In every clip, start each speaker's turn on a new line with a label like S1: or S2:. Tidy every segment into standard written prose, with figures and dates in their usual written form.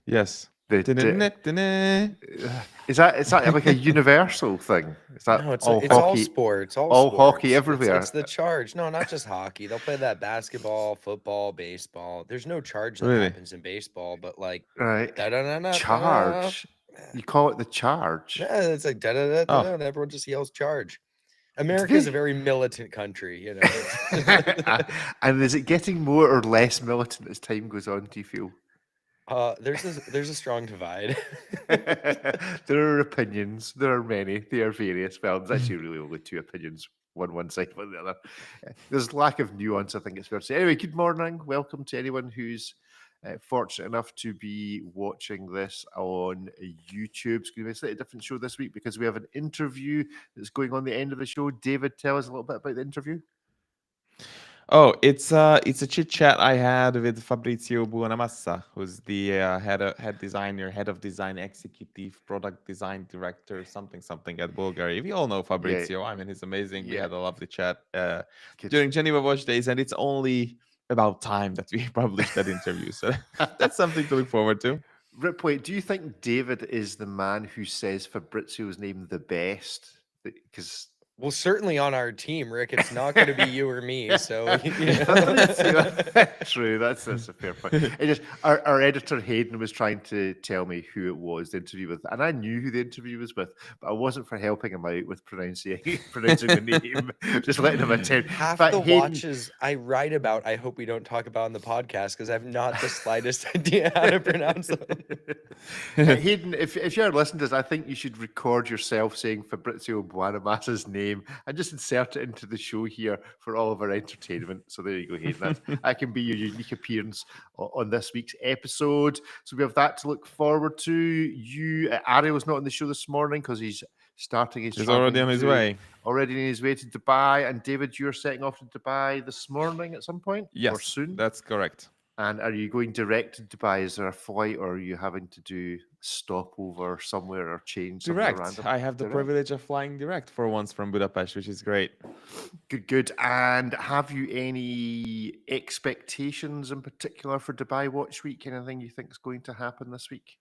S1: Yes.
S2: The is that like a universal thing? Is that
S3: No,
S2: all
S3: it's all
S2: hockey?
S3: sports,
S2: All hockey
S3: It's
S2: everywhere.
S3: the charge. No, not just hockey. They'll play that basketball, football, baseball. There's no charge that
S1: Really?
S3: happens in baseball, but like
S2: Right.
S3: da da da da da.
S2: Charge. You call it the charge.
S3: Yeah, it's like da da da da,
S1: Oh,
S3: and everyone just yells charge. America is a
S2: Today.
S3: very militant country, you know.
S2: And is it getting more or less militant as time goes on, do you feel?
S3: There's a strong divide.
S2: There are opinions. There are many. There are various. Well, there's actually really only two opinions. One side, one the other. There's lack of nuance, I think it's fair to say. Anyway, good morning. Welcome to anyone who's fortunate enough to be watching this on YouTube. It's going to be a slightly different show this week because we have an interview that's going on the end of the show. David, tell us a little bit about the interview.
S1: oh, it's a chit chat I had with Fabrizio Buonamassa, who's the head of design executive, product design director, something at Bulgari. We all know Fabrizio. I mean, he's amazing. We
S2: Yeah.
S1: had a lovely chat
S2: Good.
S1: during Geneva Watch Days, and it's only about time that we published that interview. So that's something to look forward to.
S2: Ripway, do you think David is the man who says Fabrizio's name the best? Because
S3: Well, certainly on our team, Rick, it's not going to be you or me. So,
S2: true, that's a fair point. It just our editor Hayden was trying to tell me who it was the interview with, and I knew who the interview was with, but I wasn't for helping him out with pronouncing the name, just letting him attempt.
S3: Half
S2: But
S3: the
S2: Hayden,
S3: watches I write about, I hope we don't talk about on the podcast because I have not the slightest idea how to pronounce them.
S2: Hayden, if you're listening to this, I think you should record yourself saying Fabrizio Buonamassa's name and just insert it into the show here for all of our entertainment. So there you go, Hayden. That can be your unique appearance on this week's episode. So we have that to look forward to. Ariel was not on the show this morning because he's starting his.
S1: He's already on his way.
S2: Already on his way to Dubai. And David, you're setting off to Dubai this morning at some point?
S1: Yes,
S2: or soon?
S1: That's correct.
S2: And are you going direct to Dubai? Is there a flight, or are you having to do stopover somewhere or change somewhere
S1: Direct.
S2: random?
S1: I have the privilege of flying direct for once from Budapest, which is great.
S2: Good. And have you any expectations in particular for Dubai Watch Week? Anything you think is going to happen this week?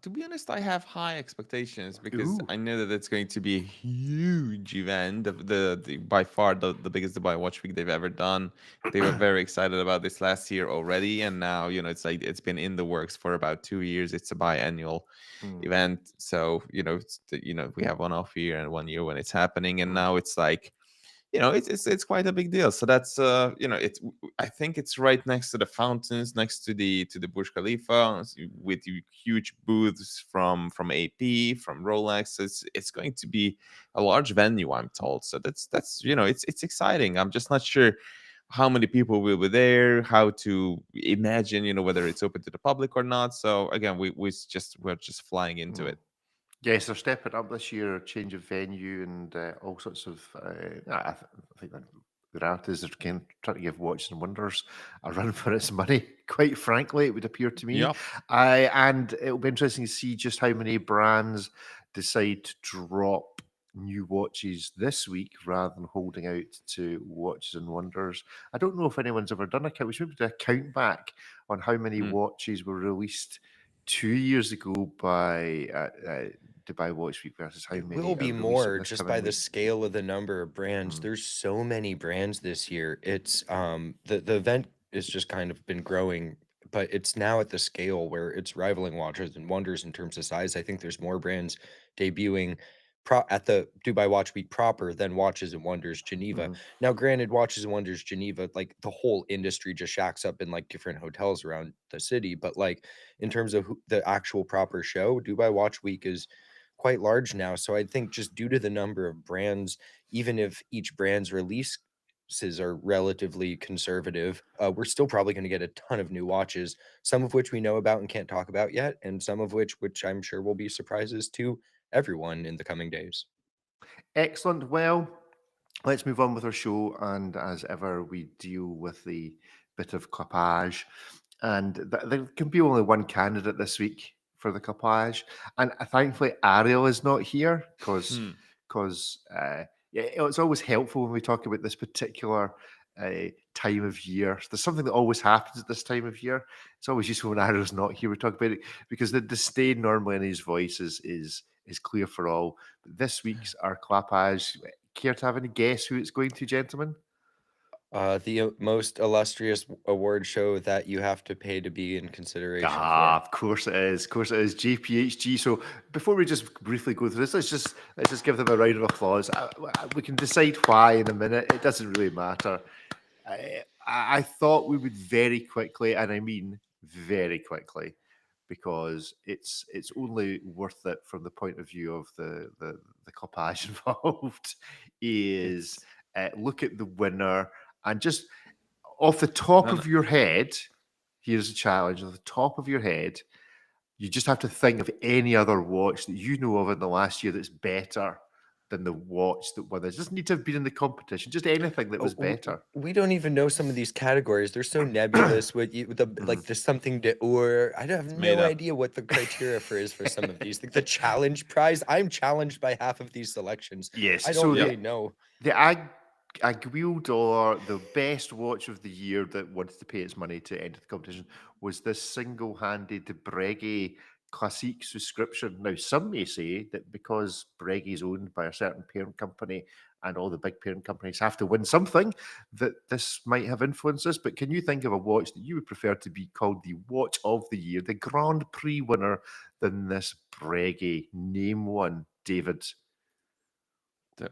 S1: To be honest, I have high expectations because I know that it's going to be a huge event. The by far the biggest Dubai Watch Week they've ever done. They were very excited about this last year already, and now it's like it's been in the works for about 2 years. It's a biannual event, so we have one off year and 1 year when it's happening, and now it's like it's quite a big deal. So that's it's I think it's right next to the fountains, next to the Burj Khalifa, with huge booths from AP, from Rolex. It's going to be a large venue, I'm told. So that's it's exciting. I'm just not sure how many people will be there, how to imagine whether it's open to the public or not. So again, we're just flying into it.
S2: Yes, they're stepping up this year, change of venue and all sorts of. I think that the reality is they're trying to give Watches and Wonders a run for its money. Quite frankly, it would appear to me.
S1: Yep.
S2: And it'll be interesting to see just how many brands decide to drop new watches this week rather than holding out to Watches and Wonders. I don't know if anyone's ever done a count. We should do a count back on how many watches were released 2 years ago by Dubai Watch Week versus how many.
S3: It will be more just by the scale of the number of brands. There's so many brands this year. It's the event is just kind of been growing, but it's now at the scale where it's rivaling Watches and Wonders in terms of size. I think there's more brands debuting at the Dubai Watch Week proper than Watches and Wonders Geneva. Now, granted, Watches and Wonders Geneva, like the whole industry just shacks up in like different hotels around the city. But like in terms of the actual proper show, Dubai Watch Week is quite large now. So I think just due to the number of brands, even if each brand's releases are relatively conservative, we're still probably going to get a ton of new watches, some of which we know about and can't talk about yet, and some of which I'm sure will be surprises to everyone in the coming days.
S2: Excellent. Well, let's move on with our show. And as ever, we deal with the bit of clapage. And there can be only one candidate this week for the clapage. And thankfully, Ariel is not here because it's always helpful when we talk about this particular time of year. There's something that always happens at this time of year. It's always useful when Ariel's not here. We talk about it because the disdain normally in his voice is clear for all. But this week's our clapage. Care to have any guess who it's going to, gentlemen?
S3: The most illustrious award show that you have to pay to be in consideration for.
S2: Of course it is. Of course it is. GPHG. So before we just briefly go through this, let's just give them a round of applause. We can decide why in a minute. It doesn't really matter. I thought we would very quickly, and I mean very quickly, because it's only worth it from the point of view of the clapage involved, is look at the winner and just off the top of your head, here's a challenge. Off the top of your head, you just have to think of any other watch that you know of in the last year that's better than the watch that won. It doesn't need to have been in the competition, just anything that was better.
S3: We don't even know some of these categories. They're so nebulous with like there's something to, or I have no idea what the criteria is for some of these. Like the challenge prize, I'm challenged by half of these selections.
S2: Yes,
S3: I don't really know.
S2: The Aguille dollar, the best watch of the year that wanted to pay its money to enter the competition, was this single-handed Breguet Classique subscription. Now, some may say that because Breguet is owned by a certain parent company and all the big parent companies have to win something, that this might have influenced this. But can you think of a watch that you would prefer to be called the watch of the year, the Grand Prix winner, than this Breguet? Name one, David.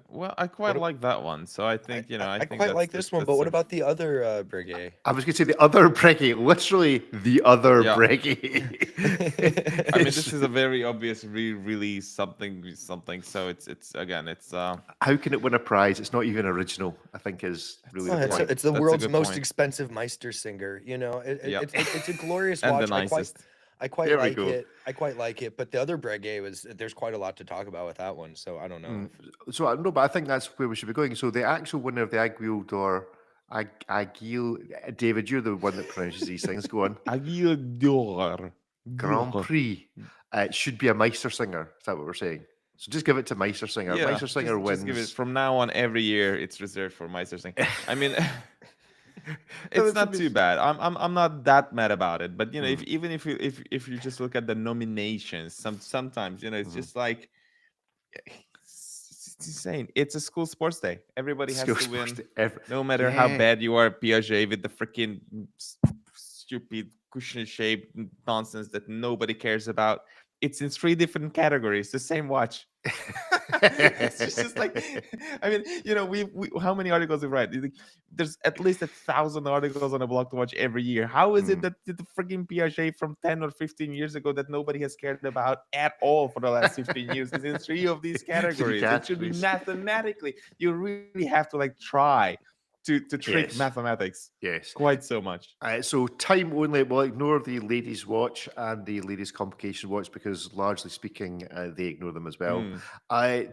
S1: Well, I quite like that one, so I think I think
S3: quite like this one. But what about the other Breguet?
S2: I was going to say the other Breguet, literally the other Breguet.
S1: I mean, this is a very obvious re-release something. So it's
S2: how can it win a prize? It's not even original. I think is really the point.
S3: It's the world's most expensive Meistersinger. You know, it's a glorious watch.
S1: And the nicest.
S3: I quite like it. I quite like it, but the other Breguet there's quite a lot to talk about with that one. So I don't know.
S2: So I know, but I think that's where we should be going. So the actual winner of the Aiguille d'Or, Aguille, David, you're the one that pronounces these things. Go on.
S1: Aguille d'Or
S2: Grand Prix. It should be a Meistersinger. Is that what we're saying? So just give it to Meistersinger.
S1: Yeah,
S2: Meistersinger wins.
S1: Just give it from now on. Every year, it's reserved for Meistersinger. I mean. It's not too bad. I'm not that mad about it. But even if you just look at the nominations, sometimes it's just like it's insane. It's a school sports day. Everybody has to win, no matter how bad you are. Piaget with the freaking stupid cushion-shaped nonsense that nobody cares about. It's in 3 different categories. The same watch. It's just like, I mean, we how many articles we write? There's at least 1,000 articles on a blog to watch every year. How is it that the freaking Piaget from 10 or 15 years ago that nobody has cared about at all for the last 15 years is in 3 of these categories? It should be mathematically. You really have to try to trick mathematics.
S2: Yes.
S1: Quite so much.
S2: So time only, we'll ignore the ladies' watch and the ladies' complication watch because largely speaking, they ignore them as well.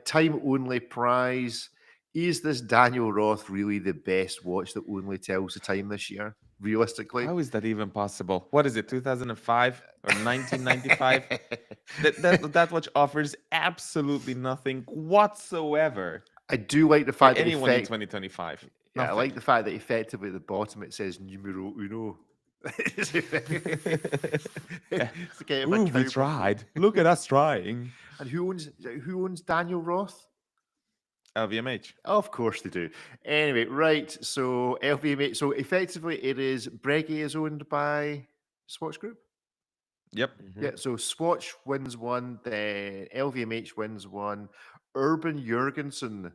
S2: Time only prize. Is this Daniel Roth really the best watch that only tells the time this year? Realistically?
S1: How is that even possible? What is it, 2005 or 1995? that watch offers absolutely nothing whatsoever.
S2: I do like the fact that
S1: anyone in 2025.
S2: Yeah, I like the fact that effectively at the bottom it says numero uno.
S1: Ooh, we tried. Look at us trying.
S2: And who owns Daniel Roth?
S1: LVMH.
S2: Of course they do. Anyway, right. So LVMH. So effectively, it is Breguet is owned by Swatch Group.
S1: Yep.
S2: Yeah. So Swatch wins one. Then LVMH wins one. Urban Jürgensen,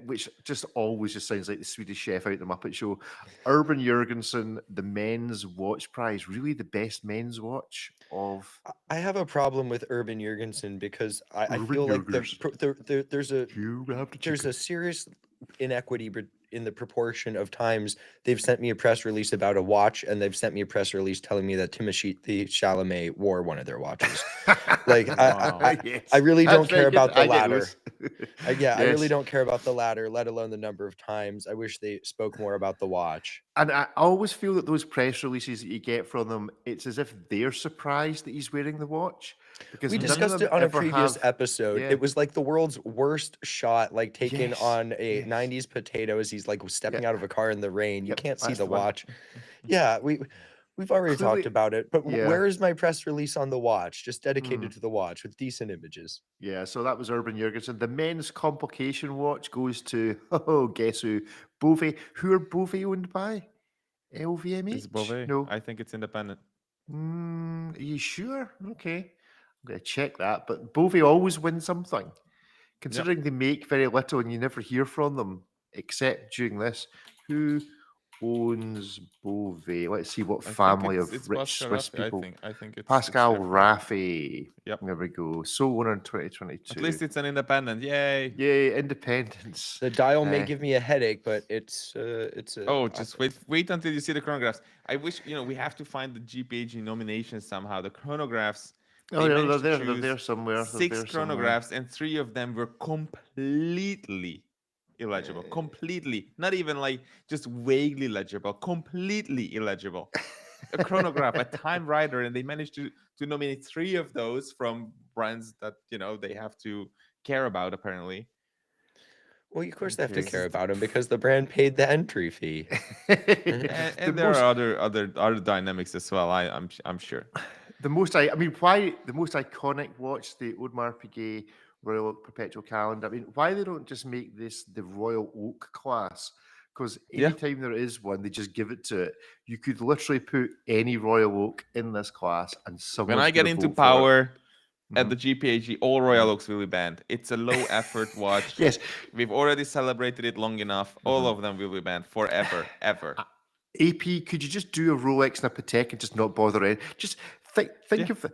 S2: which just always just sounds like the Swedish chef out the Muppet Show. Urban Jürgensen, the men's watch prize, really the best men's watch of.
S3: I have a problem with Urban Jürgensen because I feel like there's a serious inequity in the proportion of times they've sent me a press release about a watch and they've sent me a press release telling me that Timothée Chalamet wore one of their watches. Like I really don't care about the latter. I really
S2: Yes.
S3: don't care about the ladder, let alone the number of times. I wish they spoke more about the watch.
S2: And I always feel that those press releases that you get from them, it's as if they're surprised that he's wearing the watch because
S3: We
S2: none of
S3: discussed
S2: them
S3: it on a
S2: ever
S3: previous
S2: have.
S3: episode.
S2: Yeah.
S3: It was like the world's worst shot, like taken
S2: Yes.
S3: on a
S2: Yes.
S3: 90s potato as he's like stepping
S2: Yeah.
S3: out of a car in the rain. You
S2: Yep,
S3: can't see
S2: that's
S3: the
S2: the one.
S3: watch. Yeah, we've already
S2: Clearly,
S3: talked about it, but
S2: yeah.
S3: where is my press release on the watch? Just dedicated
S2: Mm.
S3: to the watch with decent images.
S2: Yeah, so that was Urban Jürgensen. The men's complication watch goes to, guess who? Bovet. Who are Bovet owned by? LVMH?
S1: It's Bovet.
S2: No.
S1: I think it's independent.
S2: Are you sure? Okay. I'm going to check that. But Bovet always wins something. Considering they make very little and you never hear from them, except during this. Who owns Bovet? Let's see what family of
S1: it's
S2: rich
S1: Pascal
S2: Swiss
S1: Raffi,
S2: people.
S1: I think it's
S2: Pascal
S1: Raffi.
S2: Raffi.
S1: Yep.
S2: There we go. Sole owner in 2022.
S1: At least it's an independent. Yay.
S2: Yay, independence.
S3: The dial may give me a headache, but it's a
S1: Just wait until you see the chronographs. I wish, we have to find the GPHG nominations somehow. The chronographs.
S2: Oh,
S1: they
S2: yeah,
S1: managed
S2: they're
S1: to
S2: there. They're there
S1: choose
S2: somewhere.
S1: 6 chronographs, and 3 of them were completely illegible. Completely. Not even like just vaguely legible. Completely illegible. A chronograph, a time rider, and they managed to nominate 3 of those from brands that they have to care about apparently.
S3: Well, of course they have to care about him because the brand paid the entry fee.
S1: and there are other dynamics as well. I'm sure.
S2: The most iconic watch, the Audemars Piguet Royal Oak Perpetual Calendar. I mean, why they don't just make this the Royal Oak class? Because anytime there is one, they just give it to it. You could literally put any Royal Oak in this class, and someone.
S1: When I get into power at the GPHG, all Royal Oaks will be banned. It's a low effort watch.
S2: Yes,
S1: we've already celebrated it long enough. All of them will be banned forever, ever.
S2: AP, could you just do a Rolex and a Patek and just not bother in? Just think of
S1: what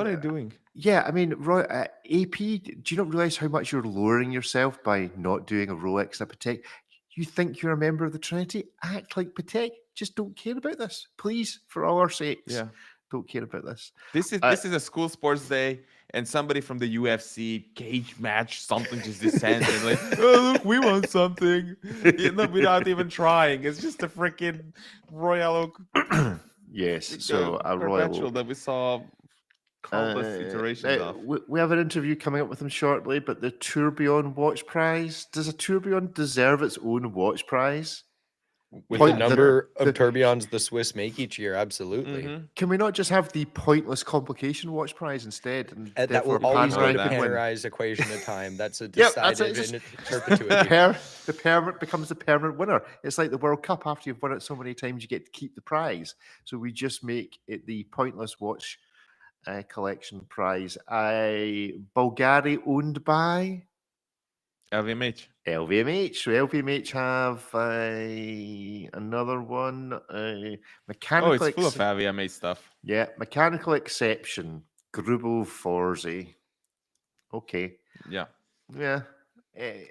S1: are you doing?
S2: Yeah, I mean, AP, do you not realize how much you're lowering yourself by not doing a Rolex and a Patek? You think you're a member of the Trinity? Act like Patek. Just don't care about this, please, for all our sakes.
S1: Yeah,
S2: don't care about this.
S1: This is a school sports day, and somebody from the UFC cage match something just descends and like, oh look, we want something, without even trying. It's just a freaking Royal Oak.
S2: Yes, so a Royal Oak
S1: that we saw countless iterations of.
S2: We have an interview coming up with them shortly, but the Tourbillon watch prize, does a Tourbillon deserve its own watch prize?
S3: With the number of tourbillons the Swiss make each year, absolutely.
S2: Can we not just have the pointless complication watch prize instead? And
S3: that will always be the panarized equation of time. That's a decided in perpetuity.
S2: The permanent becomes the permanent winner. It's like the World Cup. After you've won it so many times, you get to keep the prize. So we just make it the pointless watch collection prize. Bulgari owned by
S1: LVMH.
S2: So LVMH have another one. Mechanical.
S1: It's full of LVMH stuff.
S2: Yeah, mechanical exception. Grubel Forsey. Okay.
S1: Yeah.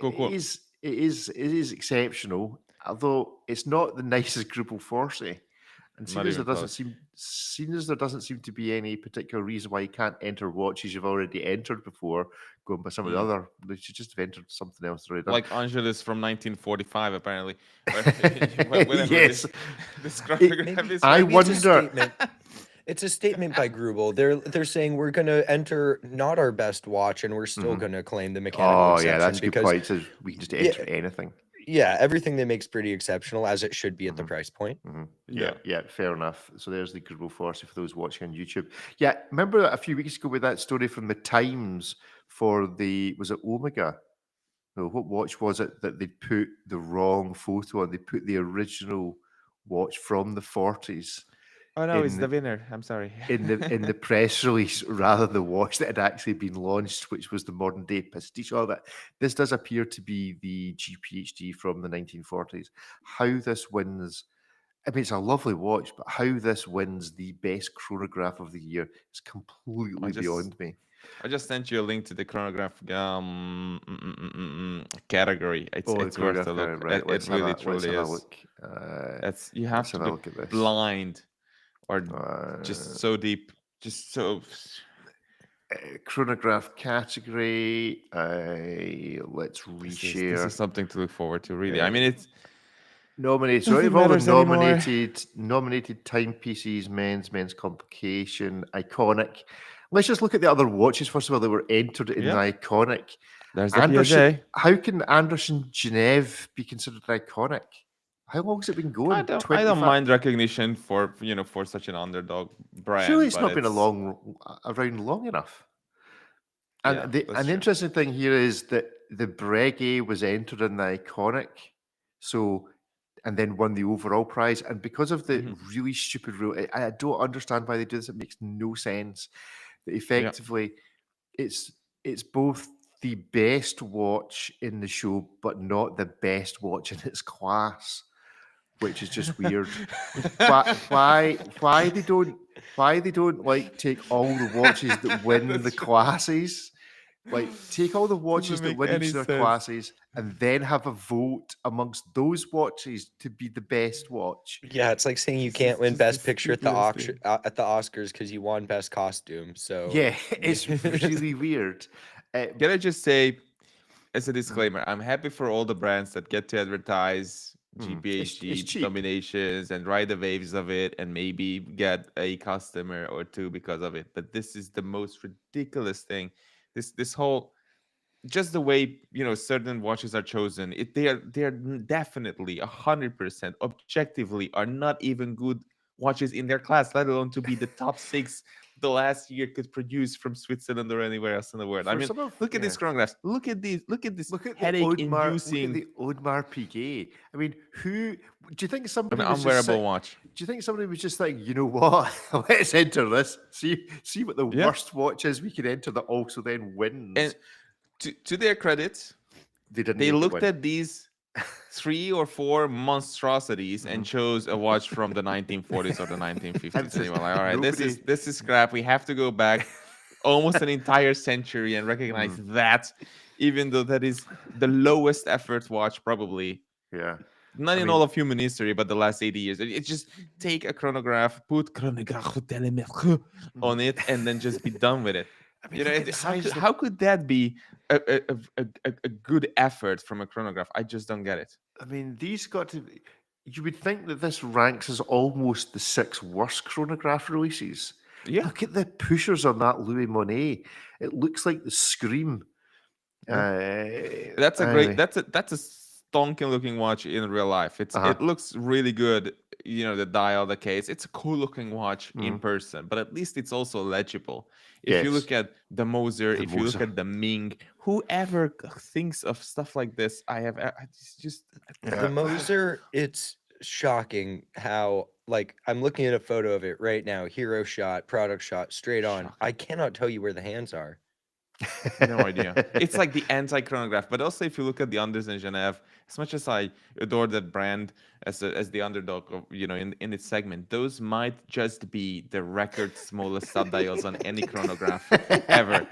S2: Cool. It is exceptional, although it's not the nicest Grubel Forsey. And seeing as there doesn't seem to be any particular reason why you can't enter watches you've already entered before, going by some of the other, they should just have entered something else already done.
S1: Like Angelus from 1945, apparently.
S2: Yes.
S3: I wonder. It's a statement by Grubel. They're saying we're going to enter not our best watch, and we're still going to claim the mechanical exception.
S2: That's a good point. So we can just enter anything.
S3: Yeah, everything they make is pretty exceptional, as it should be at the price point.
S2: Yeah, fair enough. So there's the Grubel Forsey for those watching on YouTube. Yeah, remember a few weeks ago with that story from the Times for was it Omega? No, what watch was it that they put the wrong photo on? They put the original watch from the 40s.
S1: Oh no, it's the winner. I'm sorry.
S2: in the press release, rather than the watch that had actually been launched, which was the modern day pastiche. All that. This does appear to be the GPHG from the 1940s. How this wins, I mean, it's a lovely watch, but how this wins the best chronograph of the year is completely beyond me.
S1: I just sent you a link to the chronograph category. It's worth a look.
S2: Right.
S1: It really truly is. You have to be blind or just so deep, just so
S2: chronograph category. Let's
S1: This
S2: reshare.
S1: is something to look forward to, really. I mean, it's
S2: Nominated. So out
S1: nothing
S2: of all the
S1: matters anymore.
S2: nominated timepieces, men's complication, iconic. Let's just look at the other watches first of all that were entered in the
S1: Yeah.
S2: iconic.
S1: There's the
S2: Anderson.
S1: Piaget.
S2: How can Anderson Genève be considered iconic? How long has it been going?
S1: I don't mind recognition for for such an underdog brand.
S2: Surely it's
S1: but
S2: not been around long enough. And
S1: Yeah, that's
S2: an
S1: true.
S2: interesting thing here is that the Breguet was entered in the iconic, and then won the overall prize. And because of the really stupid rule, I don't understand why they do this. It makes no sense. That effectively, it's both the best watch in the show, but not the best watch in its class, which is just weird. why they don't like take all the watches that win the classes. Like, take all the watches that win each of their classes and then have a vote amongst those watches to be the best watch.
S3: Yeah, it's like saying you can't win Best Picture at the Oscars because you won Best Costume. So
S2: yeah, it's really weird.
S1: Can I just say, as a disclaimer, I'm happy for all the brands that get to advertise GPHG dominations and ride the waves of it and maybe get a customer or two because of it. But this is the most ridiculous thing. This whole, just the way certain watches are chosen, they are definitely 100% objectively are not even good watches in their class, let alone to be the top 6 the last year could produce from Switzerland or anywhere else in the world. I mean, look at these chronographs. Look at this headache-inducing.
S2: Look at the Audemars Piguet. I mean, who do you think somebody
S1: An
S2: was
S1: unwearable watch?
S2: Do you think somebody was just like, you know what? Let's enter this. See what the worst watch is we can enter that also then wins.
S1: And to their credit, they looked at these 3 or 4 monstrosities and chose a watch from the 1940s or the 1950s. And they were like, all right, this is crap. We have to go back almost an entire century and recognize that, even though that is the lowest effort watch probably.
S2: Yeah.
S1: Not in all of human history, but the last 80 years. It's just take a chronograph, put chronograph on it, and then just be done with it. I mean, how could that be a good effort from a chronograph? I just don't get it.
S2: I mean, you would think that this ranks as almost the 6 worst chronograph releases.
S1: Yeah.
S2: Look at the pushers on that Louis Monet. It looks like the Scream.
S1: That's a stonking looking watch in real life. It looks really good. The dial, the case. It's a cool looking watch in person, but at least it's also legible. If you look at the Moser, you look at the Ming, whoever thinks of stuff like this,
S3: the Moser. It's shocking how, like, I'm looking at a photo of it right now. Hero shot, product shot, straight on. Shocking. I cannot tell you where the hands are.
S1: No idea. It's like the anti-chronograph. But also, if you look at the Anderson Genève, as much as I adore that brand as the underdog of, in its segment, those might just be the record smallest subdials on any chronograph ever.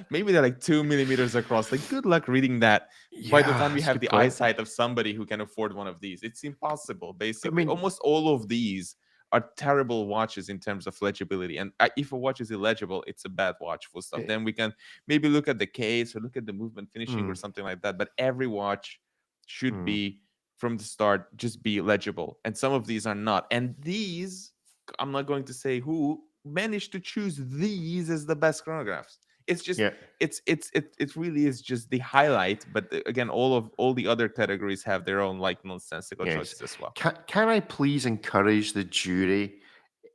S1: Maybe they're like 2 millimeters across. Like, good luck reading that. By the time you have the eyesight of somebody who can afford one of these, it's impossible. Basically, I mean, almost all of these are terrible watches in terms of legibility. And if a watch is illegible, it's a bad watch, full stop. Then we can maybe look at the case or look at the movement finishing or something like that. But every watch should be, from the start, just be legible. And some of these are not. And these, I'm not going to say who, managed to choose these as the best chronographs. It's just it really is just the highlight, but again, all the other categories have their own like nonsensical choices as well.
S2: Can I please encourage the jury,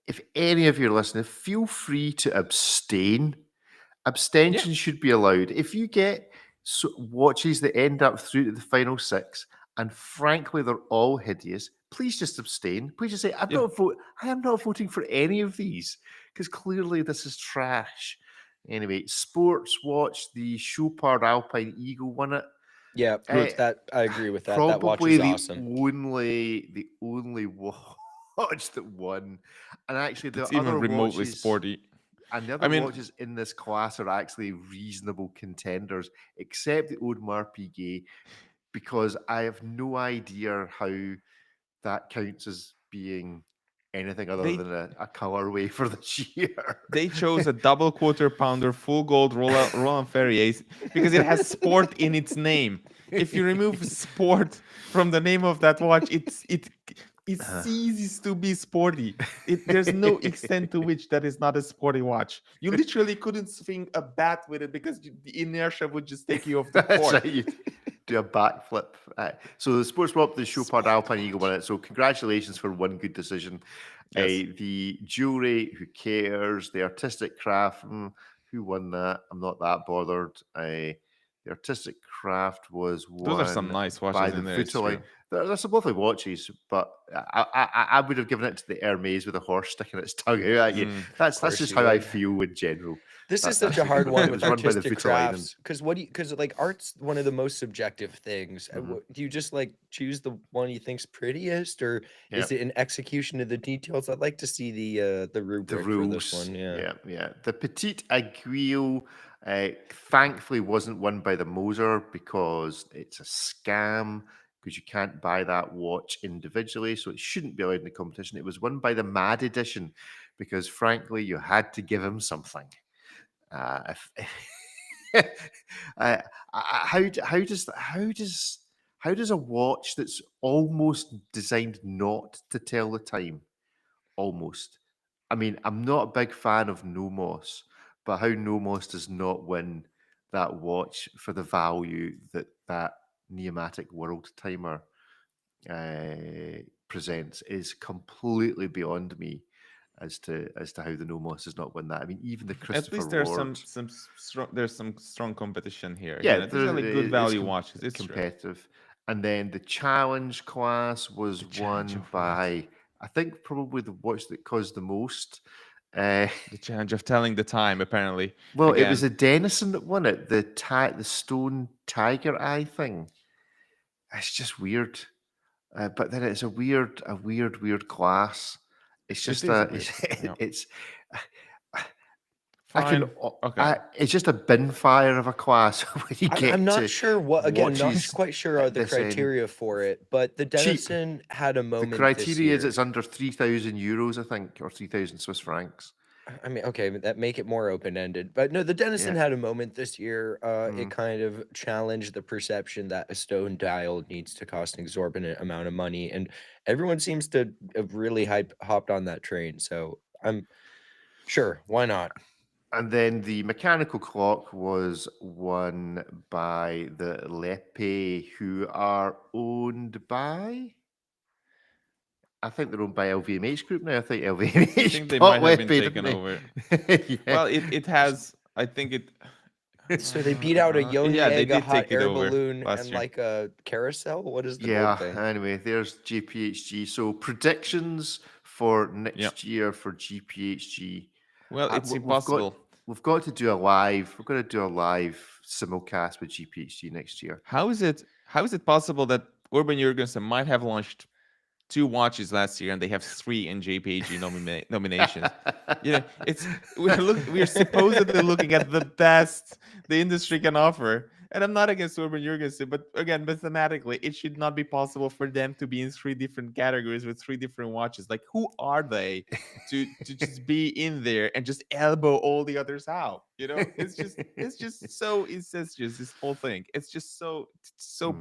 S2: if any of you are listening, feel free to abstain. Abstention should be allowed. If you get watches that end up through to the final 6, and frankly they're all hideous, please just abstain. Please just say, I am not voting for any of these, because clearly this is trash. Anyway, sports watch, the Chopard Alpine Eagle won it.
S3: Yeah, that I agree with that. That watch is awesome.
S2: The only watch that won, and actually the
S1: it's
S2: other
S1: even remotely
S2: watches,
S1: sporty.
S2: And the other watches in this class are actually reasonable contenders, except the Audemars Piguet, because I have no idea how that counts as being anything other
S1: They
S2: than a colorway for this year.
S1: they chose a double quarter pounder full gold Roland Ferrier because it has sport in its name. If you remove sport from the name of that watch, it ceases to be sporty. There's no extent to which that is not a sporty watch. You literally couldn't swing a bat with it because the inertia would just take you off the
S2: That's
S1: court.
S2: right. You do a backflip. So the sports prop, the Chopard Alpine Eagle won it. So congratulations for one good decision.
S1: Yes.
S2: The jewelry, who cares? The artistic craft, who won that? I'm not that bothered. The artistic craft was
S1: Those are some
S2: won
S1: nice
S2: by
S1: watches
S2: the
S1: in there. It's true.
S2: Voutilainen. They're some lovely watches, but I would have given it to the Hermes with a horse sticking its tongue out at you. That's
S3: course
S2: just
S3: you
S2: how I
S3: would.
S2: feel in general.
S3: This is
S2: That's
S3: such a
S2: the
S3: hard
S2: good
S3: one
S2: It
S3: with
S2: was run by the
S3: artistic
S2: Voutilainen.
S3: crafts because like art's one of the most subjective things. Do you just like choose the one you think's prettiest, or is it an execution of the details? I'd like to see the rubric for this one.
S2: Yeah. The Petit Aguille, thankfully, wasn't won by the Moser because it's a scam. Because you can't buy that watch individually, so it shouldn't be allowed in the competition. It was won by the Mad Edition because, frankly, you had to give him something. How does a watch that's almost designed not to tell the time? Almost. I mean, I'm not a big fan of Nomos, but how Nomos does not win that watch for the value that Neomatic World Timer presents is completely beyond me as to how the Nomos does not win that. I mean, even the Christopher
S1: At least there's
S2: Ward,
S1: some strong competition here.
S2: yeah,
S1: These are like good value
S2: it's
S1: watches. It's true.
S2: competitive. And then the challenge class was
S1: challenge
S2: won
S1: of
S2: by, I think, probably the watch that caused the most.
S1: The challenge of telling the time, apparently.
S2: Well,
S1: Again,
S2: it was a Dennison that won it. The stone tiger eye thing. It's just weird. But then it's a weird class. It's just it's I can.
S1: Okay.
S2: It's just a bin fire of a class when you get.
S3: I'm not sure what. Again, not
S2: watches
S3: quite sure are the
S2: this end.
S3: criteria for it. But the
S2: Cheap.
S3: Dennison had a moment.
S2: The criteria
S3: this year.
S2: is it's under 3,000 euros, I think, or 3,000 Swiss francs.
S3: I mean, okay, that make it more open-ended. But no, the Dennison had a moment this year. It kind of challenged the perception that a stone dial needs to cost an exorbitant amount of money, and everyone seems to have really hopped on that train. So I'm sure, why not?
S2: And then the mechanical clock was won by the Lepe, who are owned by. I think they're owned by LVMH Group now. I think LVMH.
S1: I think they might have been taken over. Well, it has. I think it.
S3: So they beat out a Yoni egg, a hot air balloon, and
S1: year.
S3: like a carousel. What is the gold thing?
S2: Anyway, there's GPHG. So predictions for next year for GPHG.
S1: Well, it's impossible.
S2: We've got to do a live. We're going to do a live simulcast with GPHG next year.
S1: How is it possible that Urban Jürgensen might have launched 2 watches last year and they have 3 in GPHG nominations? We're supposedly looking at the best the industry can offer. And I'm not against Urban Jürgensen, but again, mathematically, it should not be possible for them to be in 3 different categories with 3 different watches. Like, who are they to just be in there and just elbow all the others out? It's just so incestuous, this whole thing. It's just so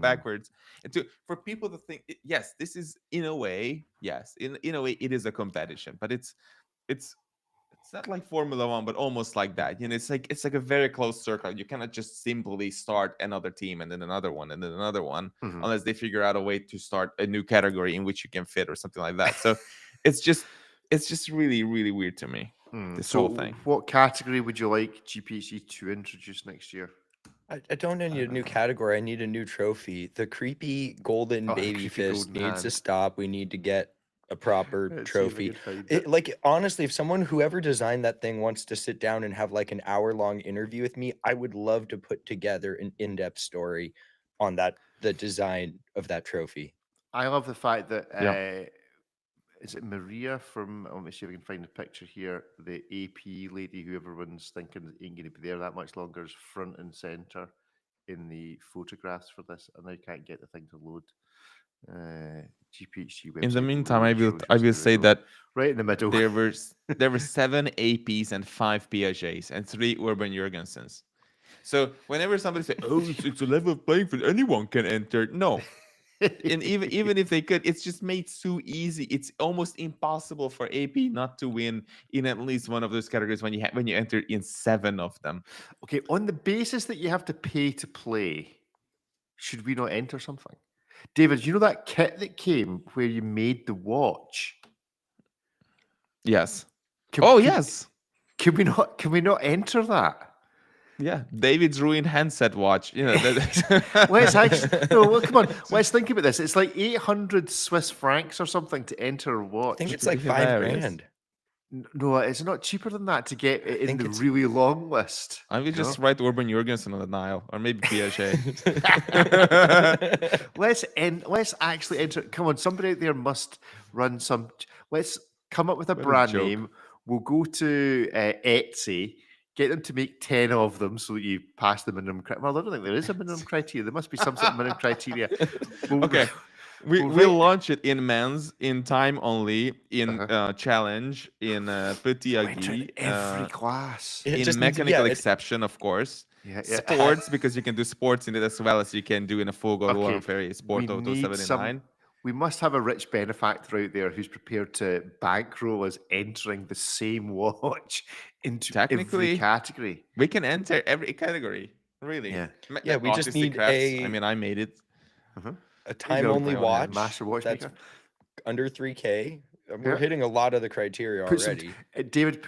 S1: backwards. And for people to think, yes, this is in a way, in a way, it is a competition, but it's not like Formula One, but almost like that. It's like a very close circle. You cannot just simply start another team and then another one and then another one, unless they figure out a way to start a new category in which you can fit or something like that. So it's just really, really weird to me. This whole thing.
S2: What category would you like GPHG to introduce next year?
S3: I don't need a new category. I need a new trophy. The creepy golden baby fist needs to stop. We need to get a proper trophy. Honestly, if whoever designed that thing wants to sit down and have like an hour-long interview with me, I would love to put together an in-depth story on the design of that trophy.
S2: I love the fact that is it Maria from, let me see if I can find the picture here, the AP lady who everyone's thinking ain't going to be there that much longer, is front and center in the photographs for this, and I can't get the thing to load. GPHG website.
S1: In the meantime, I will
S2: shows
S1: say
S2: the
S1: that
S2: right in the middle.
S1: there were 7 APs and 5 Piagets and 3 Urban Jürgensens. So whenever somebody says, "Oh, it's a level playing field, anyone can enter," no. And even if they could, it's just made so easy. It's almost impossible for AP not to win in at least one of those categories when you enter in 7 of them.
S2: Okay, on the basis that you have to pay to play, should we not enter something? David, you know that kit that came where you made the watch?
S1: Yes.
S2: Can
S1: yes.
S2: Can we not enter that?
S1: Yeah, David's ruined handset watch. You know.
S2: Let's actually come on. Let's think about this. It's like 800 Swiss francs or something to enter a watch.
S3: I think it's like $5,000.
S2: No, it's not cheaper than that to get it in the really long list.
S1: I would just write Urban Jürgensen on the dial, or maybe Piaget.
S2: Let's actually enter. Come on, somebody out there must run some. Let's come up with a brand name. We'll go to Etsy. Get them to make 10 of them so that you pass the minimum criteria. Well, I don't think there is a minimum criteria. There must be some sort of minimum criteria.
S1: Okay. We'll launch it in men's, in time only, in challenge, in Petit, Aguille.
S2: Every class.
S1: In mechanical exception, of course. Yeah. Sports, because you can do sports in it as well as you can do in a full Golden Ferry Sport Auto 79.
S2: We must have a rich benefactor out there who's prepared to bankroll us entering the same watch into every category.
S1: We can enter every category, really.
S3: Yeah, we just need
S1: I made it.
S3: A time-only watch
S2: master watchmaker
S3: under 3K. We're hitting a lot of the criteria already.
S2: David,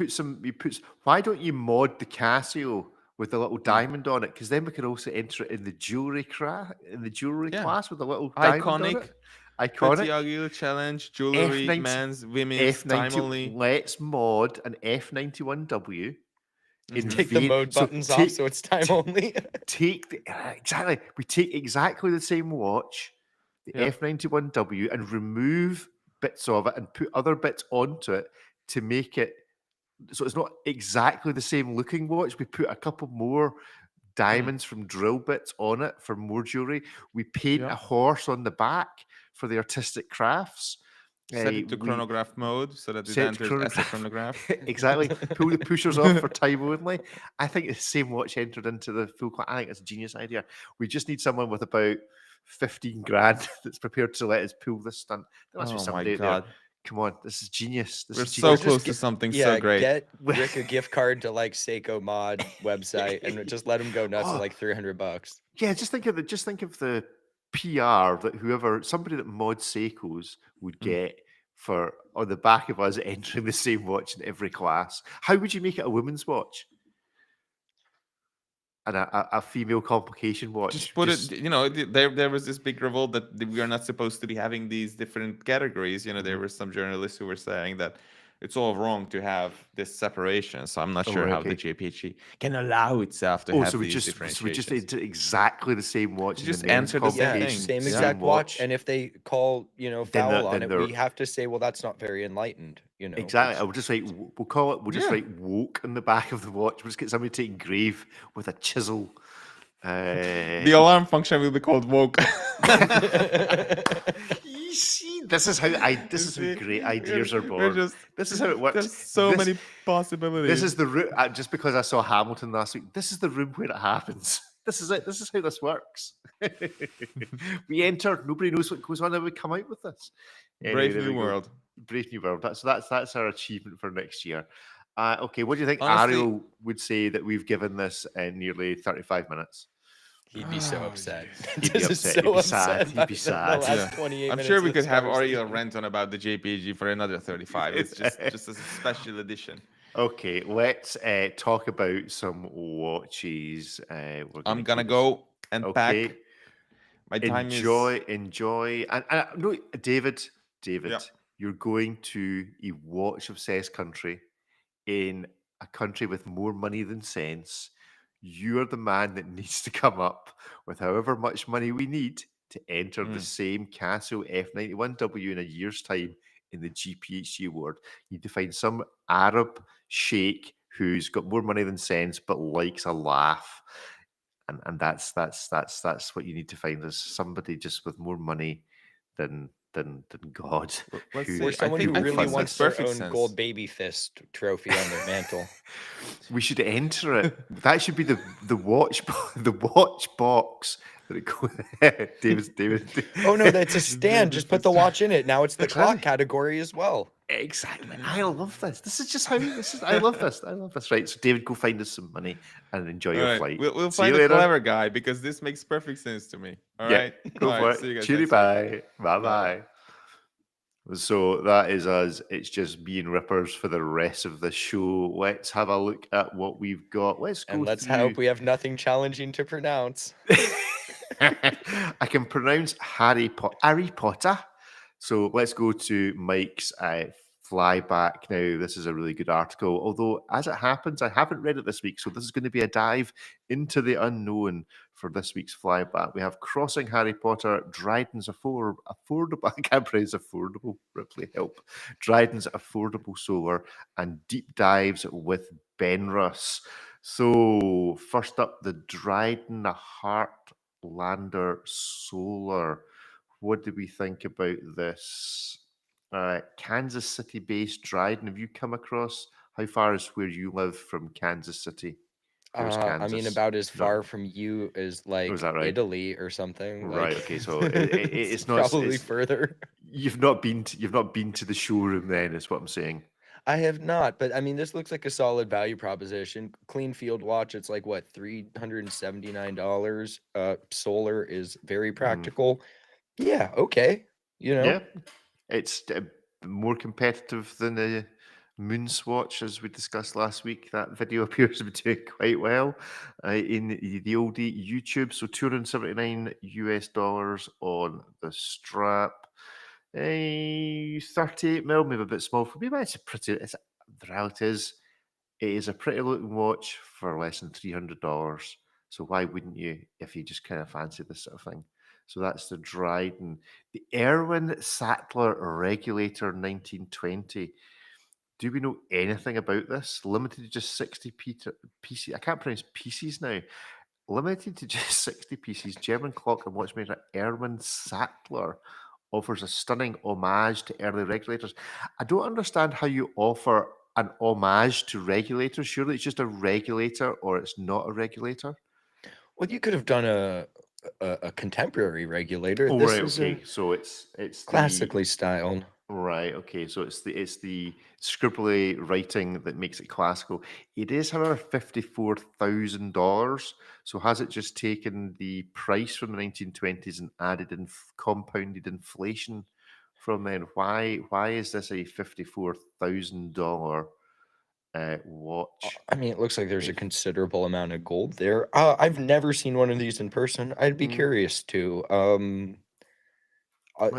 S2: why don't you mod the Casio with a little diamond on it? Because then we can also enter it in the jewelry class with a little diamond on it. Iconic.
S1: Petit Aguille challenge, jewelry, men's, women's, time only.
S2: Let's mod an F91W.
S3: Take the mode buttons off so it's time only.
S2: We take exactly the same watch, the F91W, and remove bits of it and put other bits onto it to make it so it's not exactly the same looking watch. We put a couple more diamonds from drill bits on it for more jewelry. We paint a horse on the back for the artistic crafts.
S1: Set it to chronograph mode so that it enters as a chronograph.
S2: Exactly. Pull the pushers off for time only. I think the same watch entered into the full class. I think it's a genius idea. We just need someone with about 15 grand that's prepared to let us pull this stunt. There must be somebody out there. Come on, this is genius.
S1: We're so close to something so great.
S3: Get Rick a gift card to like Seiko Mod website and just let him go nuts at like $300.
S2: Yeah, just think of the PR that somebody that mods Seikos would get for on the back of us entering the same watch in every class. How would you make it a women's watch? And a female complication watch.
S1: Just put it, there was this big revolt that we are not supposed to be having these different categories. There were some journalists who were saying that it's all wrong to have this separation. So I'm not sure how the JPHG can allow itself to have these differentiations.
S2: So we just enter exactly the same watch.
S1: Just enter the
S3: same exact watch. And if they call, foul on it, we have to say, well, that's not very enlightened.
S2: Exactly. I would just write, we'll just write woke on the back of the watch. We'll just get somebody to engrave with a chisel.
S1: The alarm function will be called woke.
S2: You see, this is how great ideas are born. This is how it works.
S1: There's so many possibilities.
S2: This is the room. Just because I saw Hamilton last week, this is the room where it happens. This is it. This is how this works. We enter. Nobody knows what goes on, and we come out with this.
S1: Brave new world.
S2: Brave new world. That's our achievement for next year. Okay, what do you think? Honestly, Ariel would say that we've given this nearly 35 minutes.
S3: He'd be so upset.
S2: He'd be upset. He'd be sad. He'd be sad.
S1: I'm sure we could have Ariel rant on about the JPHG for another 35. It's just as a special edition.
S2: Okay, let's talk about some watches.
S1: I'm gonna go and pack. My time
S2: enjoy. And no, David, you're going to a watch-obsessed country in a country with more money than sense. You're the man that needs to come up with however much money we need to enter the same Casio F91W in a year's time in the GPHG award. You need to find some Arab sheikh who's got more money than sense but likes a laugh. And that's what you need to find. There's somebody just with more money than God.
S1: Let's
S3: Or
S1: see.
S3: someone who
S1: I
S3: really
S1: think this
S3: wants
S1: makes
S3: their
S1: perfect
S3: own
S1: sense.
S3: gold baby fist trophy on their mantle.
S2: We should enter it. That should be the watch the watch box that it goes. David.
S3: Oh no, that's a stand. Just put the watch in it. Now it's the
S2: That's
S3: clock
S2: right.
S3: category as well.
S2: Exactly. I love this. This is just how this is. I love this. I love this. Right. So David, go find us some money and enjoy
S1: All
S2: your
S1: right,
S2: flight.
S1: we'll
S2: See you
S1: find a
S2: later.
S1: clever guy because this makes perfect sense to me. All
S2: Yeah,
S1: right,
S2: go
S1: All
S2: for
S1: right,
S2: it.
S1: see you guys
S2: Cheery
S1: next week.
S2: bye. Bye. So that is us. It's just me and Rippers for the rest of the show. Let's have a look at what we've got. Let's go
S3: And let's
S2: through.
S3: hope we have nothing challenging to pronounce.
S2: I can pronounce Harry Potter. So let's go to Mike's flyback. Now, this is a really good article. Although, as it happens, I haven't read it this week. So this is going to be a dive into the unknown for this week's flyback. We have Crossing Harry Potter, Dryden's affordable. I can't pronounce affordable. Ripley, help. Dryden's affordable solar and deep dives with Benrus. So first up, the Dryden Heartlander Solar. What do we think about this? Kansas City-based Dryden. Have you come across? How far is where you live from Kansas City?
S3: I mean,
S2: Kansas.
S3: about as
S2: Is that-
S3: far from you as like
S2: is that right?
S3: Italy or something.
S2: Right.
S3: Like,
S2: Okay. So it's not
S3: probably
S2: it's-
S3: further.
S2: You've not been to the showroom. Then is what I'm saying.
S3: I have not, but I mean, this looks like a solid value proposition. Clean field watch, it's like what, $379. Solar is very practical. Yeah, okay. You know,
S2: Yeah, it's more competitive than the Moonswatch, as we discussed last week. That video appears to be doing quite well in the old YouTube. So $279 on the strap. 38 mil, maybe a bit small for me, but it's the reality is, it is a pretty looking watch for less than $300. So why wouldn't you if you just kind of fancy this sort of thing? So that's the Dryden. The Erwin Sattler Regulator 1920. Do we know anything about this? Limited to just 60 pieces. I can't pronounce pieces now. Limited to just 60 pieces. German clock and watchmaker Erwin Sattler offers a stunning homage to early regulators. I don't understand how you offer an homage to regulators. Surely it's just a regulator or it's not a regulator.
S3: well, you could have done a contemporary regulator.
S2: Oh,
S3: This
S2: right,
S3: is
S2: okay. So it's
S3: classically styled.
S2: right, okay. So it's the scribbly writing that makes it classical. It is, however, $54,000. So has it just taken the price from the 1920s and added in compounded inflation from then? Why is this a $54,000 watch?
S3: I mean, it looks like there's a considerable amount of gold there. I've never seen one of these in person. I'd be curious to.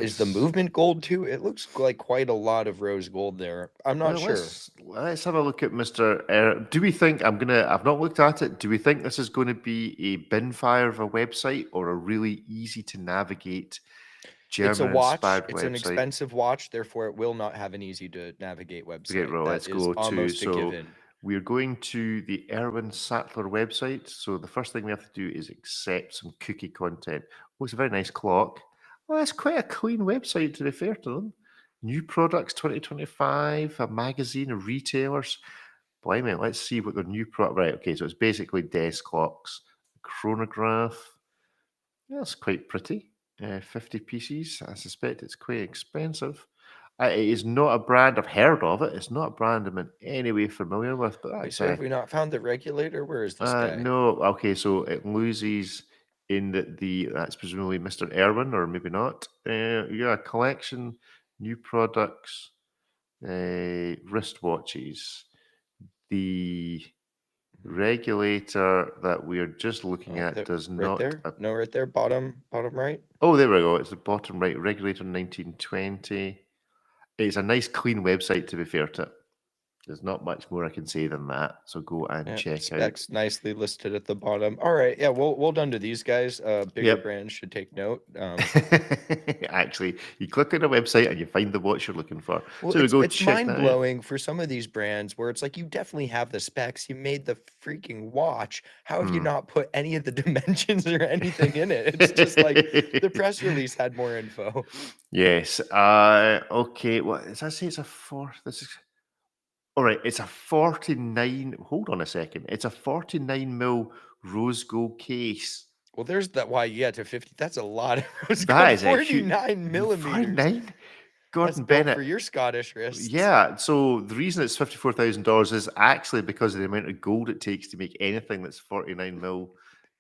S3: Is the movement gold too? It looks like quite a lot of rose gold there. I'm not sure.
S2: Let's have a look at Mr. Do we think I've not looked at it. Do we think this is going to be a bin fire of a website or a really easy to navigate German
S3: It's a watch.
S2: inspired
S3: It's
S2: website?
S3: an expensive watch, therefore it will not have an easy to navigate website.
S2: Okay, well,
S3: That
S2: let's
S3: is
S2: go to
S3: almost a given.
S2: we're going to the Erwin Sattler website. So the first thing we have to do is accept some cookie content. Oh, it's a very nice clock. Well, that's quite a clean website, to be fair to them. New products 2025, a magazine of retailers. Blimey, let's see what their new product. Right, okay, so it's basically desk clocks. Chronograph. Yeah, that's quite pretty. 50 pieces. I suspect it's quite expensive. It is not a brand I've heard of it. It's not a brand I'm in any way familiar with. But
S3: Wait,
S2: that's
S3: so have we not found the regulator? Where is this guy?
S2: no. Okay, so it loses in that's presumably Mr. Erwin, or maybe not. Yeah, collection, new products, wristwatches. The regulator that we are just looking at does
S3: right
S2: not.
S3: there? No, right there, bottom right.
S2: Oh, there we go. It's the bottom right. Regulator 1920. It's a nice, clean website, to be fair to it. There's not much more I can say than that. So go and check out.
S3: Specs nicely listed at the bottom. All right. Yeah. Well done to these guys. Bigger brands should take note.
S2: Actually, you click on a website and you find the watch you're looking for.
S3: Well,
S2: So go
S3: it's
S2: check
S3: mind
S2: that out.
S3: blowing for some of these brands where it's like you definitely have the specs. You made the freaking watch. How have you not put any of the dimensions or anything in it? It's just like the press release had more info.
S2: Yes. Okay. What does that say? It's a four. This is all right. It's a 49. Hold on a second. It's a 49 mil rose gold case.
S3: Well, there's that. Why you get to 50? That's a lot.
S2: That is
S3: 49 millimeters.
S2: 49. Gordon
S3: That's built
S2: Bennett
S3: for your Scottish wrists.
S2: Yeah. So the reason it's $54,000 is actually because of the amount of gold it takes to make anything that's 49 mil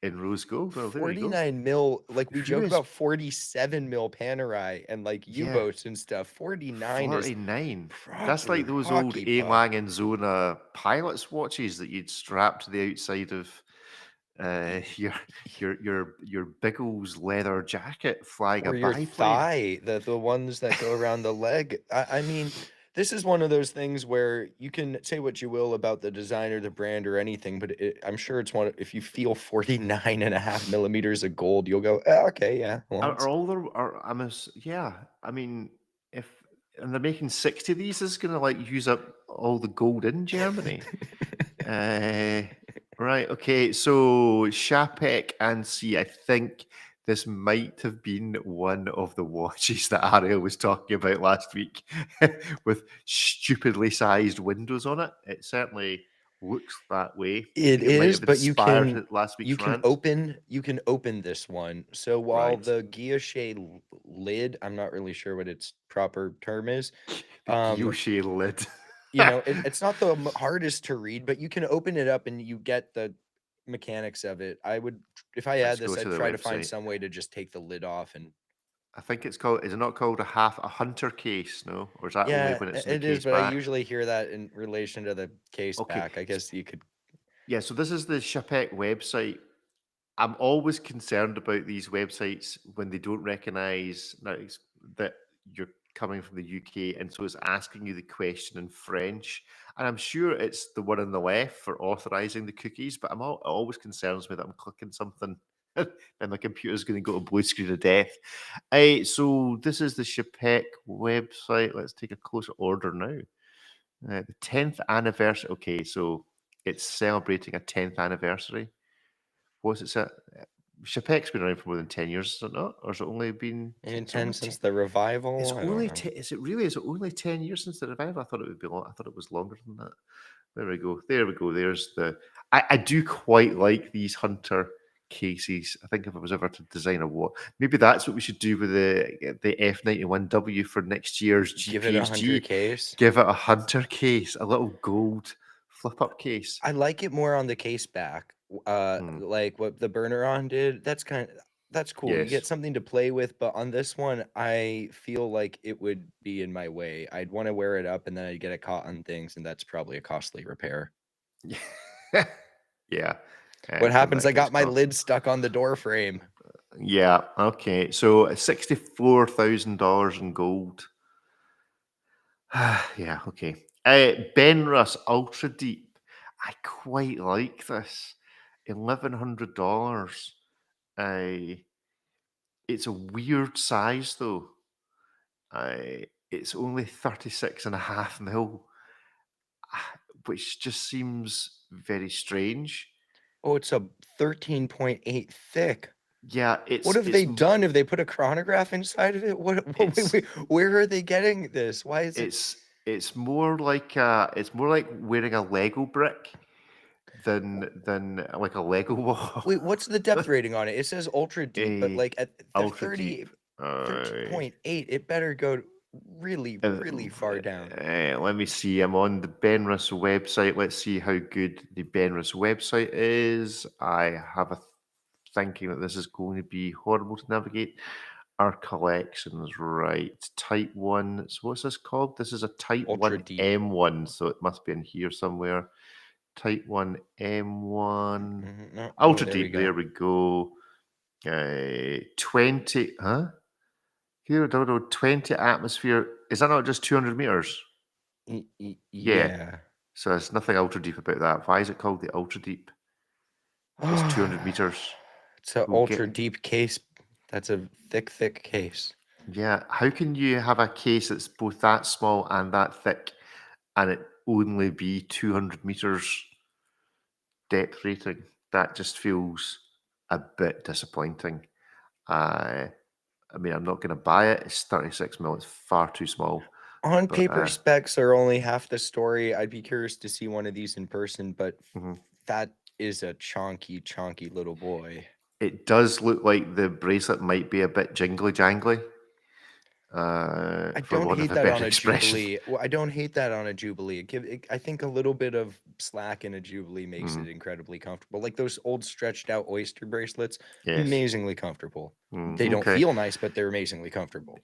S2: in rose gold. Well, there you go.
S3: 49 mil, like we
S2: Who
S3: joke
S2: is-
S3: about 47 mil Panerai and like U-boats and stuff. 49 is
S2: 49. That's like
S3: proper
S2: those old
S3: hockey
S2: A.
S3: puck.
S2: Lang and Zona pilot's watches that you'd strap to the outside of your Biggles leather jacket flying
S3: Or
S2: a
S3: your
S2: biplane.
S3: thigh, the ones that go around the leg. I mean, this is one of those things where you can say what you will about the designer, the brand, or anything, but I'm sure it's one. If you feel 49.5 millimeters of gold, you'll go, okay, yeah. Well,
S2: Are all there? Yeah. I mean, and they're making 60 of these, is going to like use up all the gold in Germany. Right. Okay. So Chapek and C, I think this might have been one of the watches that Ariel was talking about last week with stupidly sized windows on it. It certainly looks that way.
S3: It
S2: might
S3: is,
S2: have
S3: but you
S2: inspired
S3: can
S2: last week's
S3: you can
S2: rant.
S3: open this one. So while
S2: Right.
S3: the guilloche lid, I'm not really sure what its proper term is.
S2: The guilloche lid.
S3: You know, it's not the hardest to read, but you can open it up and you get the mechanics of it. I would, if I
S2: Let's
S3: had
S2: go
S3: this,
S2: to
S3: I'd
S2: the
S3: try to find
S2: website.
S3: some way to just take the lid off and.
S2: I think it's called. Is it not called a hunter case? No, or is that only when it's in
S3: it
S2: the
S3: is,
S2: case
S3: but
S2: back?
S3: I usually hear that in relation to the case
S2: Okay.
S3: back. I guess you could.
S2: Yeah, so this is the Chapek website. I'm always concerned about these websites when they don't recognize that you're coming from the UK, and so it's asking you the question in French. And I'm sure it's the one on the left for authorizing the cookies, but it always concerns me that I'm clicking something and my computer's going to go to blue screen of death. So this is the Chapek website. Let's take a closer order now. The 10th anniversary. Okay, so it's celebrating a 10th anniversary. What's it set? Chapek's been around for more than 10 years, is it not? Or has it only been
S3: And 10 since the revival.
S2: It's
S3: I don't
S2: only
S3: know.
S2: is it really? Is it only 10 years since the revival? I thought it would be long. I thought it was longer than that. There we go. There we go. There's the. I do quite like these hunter cases. I think if I was ever to design a watch, maybe that's what we should do with the F91W for next year's GPHG.
S3: Give it a hunter case.
S2: Give it a hunter case, a little gold flip up case.
S3: I like it more on the case back, like what the Burneron did. That's cool. You
S2: Yes.
S3: get something to play with, but on this one, I feel like it would be in my way. I'd want to wear it up and then I'd get it caught on things, and that's probably a costly repair.
S2: Yeah.
S3: What happens? I got my lid stuck on the door frame.
S2: Yeah. Okay. So $64,000 in gold. Yeah. Okay. Benrus Ultra-Deep. I quite like this. $1,100. It's a weird size though. It's only 36.5 mil, which just seems very strange.
S3: Oh, it's a 13.8 thick.
S2: Yeah,
S3: what have they done? Have they put a chronograph inside of it? Wait, where are they getting this? Why is it?
S2: It's more like wearing a Lego brick than like a Lego wall.
S3: Wait, what's the depth rating on it? It says ultra deep, but like at the
S2: Ultra deep.
S3: 13.8, it better go really far down.
S2: Let me see. I'm on the Benrus website. Let's see how good the Benrus website is. I have a thinking that this is going to be horrible to navigate. Our collections, right? Type 1. So what's this called? This is a Type
S3: Ultra
S2: 1
S3: deep.
S2: M1, so it must be in here somewhere. Type 1 M1.
S3: No,
S2: Ultra
S3: there
S2: deep.
S3: we
S2: There we go. 20. Huh? Here, 20 atmosphere. Is that not just 200 meters?
S3: Yeah.
S2: So there's nothing ultra deep about that. Why is it called the ultra deep? It's 200 meters.
S3: It's an
S2: We'll get-
S3: ultra deep case. That's a thick case.
S2: Yeah. How can you have a case that's both that small and that thick, and it only be 200 meters depth rating? That just feels a bit disappointing. I mean, I'm not going to buy it. It's 36 mil. It's far too small.
S3: On
S2: But,
S3: paper, specs are only half the story. I'd be curious to see one of these in person, but that is a chonky little boy.
S2: It does look like the bracelet might be a bit jingly jangly.
S3: I don't hate that on a Jubilee. Well, I don't hate that on a Jubilee. I think a little bit of slack in a Jubilee makes it incredibly comfortable. Like those old stretched out oyster bracelets, amazingly comfortable. They don't feel nice, but they're amazingly comfortable.